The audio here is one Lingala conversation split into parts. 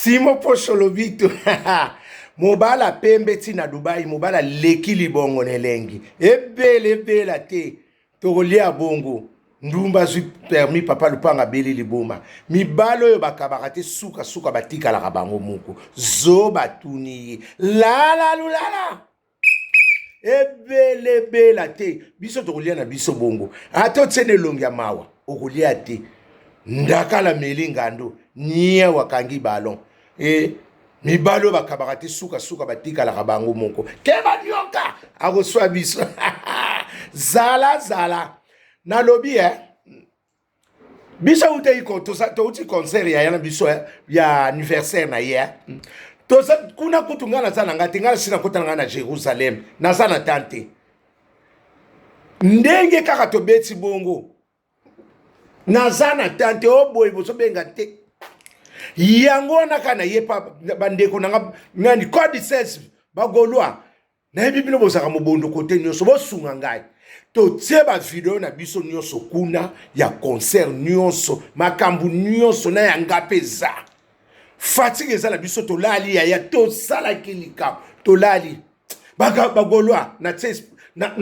Simo Posholobito. Mobala pembe tina Dubai, mobala leki libongo nelengi. Ebele te. Togolia bongo. Ndumba zui permis papa lupanga beli liboma. Mibalo yo bakabarate suka batika la kabango moko. Zo batuni. La lulala. Ebele te. Biso togolia na biso bongo. Ato tsene longi ya mawa. Ogolia te. Ndakala melingando. Nye wakangi balon. Mibalo bakabarate suka batika la kabango moko. Keba nyoka. Agoswa biso. Zala. Na lobby biso ute iko to uti concert ya yana biso ya anniversaire na ya to kuna kutungana sana ngati ngala sina kutana na Jerusalem na sana tante ndenge kaka to beti bongo na sana tante oboy boso benga te yango na kana yepa bandeko na ngani code 16 bagolwa na yebi bino bosaka mobondo kote nyoso bosunga ngai to tseba video na biso nyonso kuna ya concert nyonso makambu nyonso na yanga peza fatigue za la biso to lali ya to sala kilika to lali bagolwa na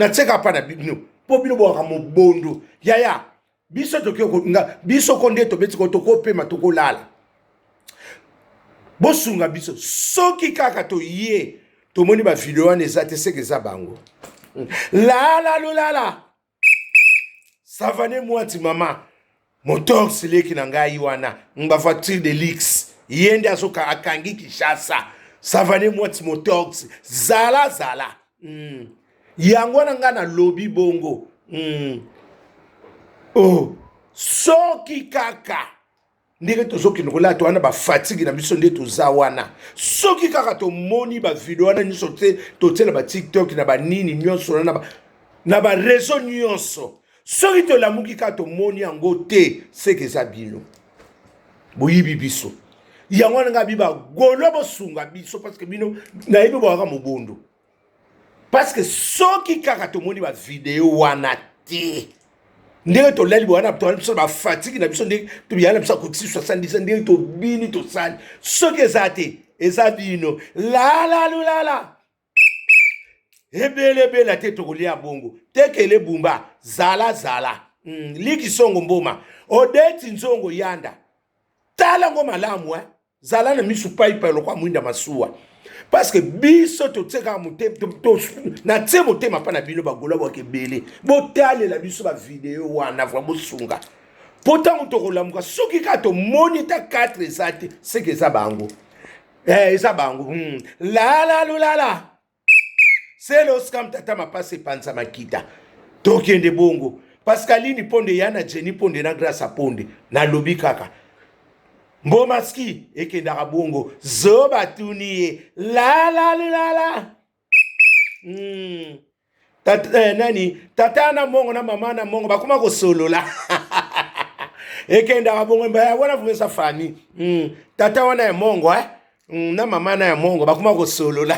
tseka pa na bino po bino boka mobondo ya biso to kyoko biso konde to beti ko to kopema to kolala bosunga biso soki kaka to ye to moni ba video ane za te seke za bango. La. Savane mwati mama. Motor sileki na ngai wana. Mba voiture de luxe. Yende asoka akangi Kishasa. Savane mwati motor. Zala. Yango na nga na lobby bongo. Oh. Soki kaka. Ndenge tozoki ngola to wana ba fatigue na biso nde toza wana soki kaka to moni ba video wana nyonso te to tela ba TikTok na ba nini nyonso na ba réseau nyonso soki to lamuki ka to moni yango te seke za bino boyibi biso yango nga biba golo bosunga biso parce que bino na yebi bo mobondo parce que soki kaka to moni ba video wana te ndenge to leli bwana to biso ba fatigue na biso ndenge to biyana biso ko 70 ndenge to bini to sali soki ezate ezabino la ebele te to kolia bongo tekele bumba zala liki songo mboma odeti nzongo yanda tala ngo malamu zala na misu paipa lokwa mwinda masuwa parce que biso to tseka mote to na tsemo tema pa na bino bagola ba kebele botale la biso ba video wana vra bosunga pourtant to kolamuka soki ka to monitor 4 ezate seke za bango eza bango la c'est le scam tata ma passe panza makita to kende bongo Pascaline ponde yana Jenny ponde na grâce a ponde na lobi kaka Mbomaski ekendaka bongo zoba tuniye la tata na mongo na mama na mongo bakuma ko solola ekendaka bongo mba wana vumesa fani tata wana ya mongo na mama na ya mongo bakuma ko solola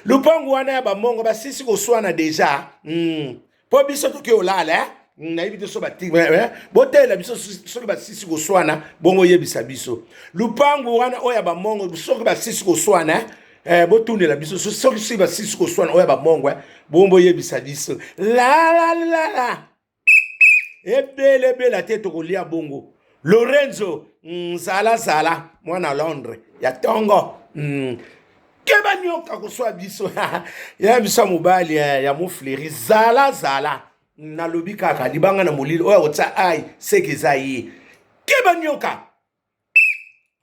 lupangu wana ya ba mongo basisi ko swana deja po biso to ke olala na ibi to so batigwa botela biso soki basisi ko swana bongo yebisa biso lupangu wana oya ba mongo soki basisi ko swana botundela biso soki basisi ko swana oya ba mongo bongo yebisa biso la ebele te to kolia bongo Lorenzo zala mwana Londres ya tongo keba nyoka ko swa biso ya biso mobali ya mofleri zala na lobi kaka libanga na molilo oya otsa ai seke za ye keba nyoka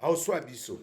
au swa biso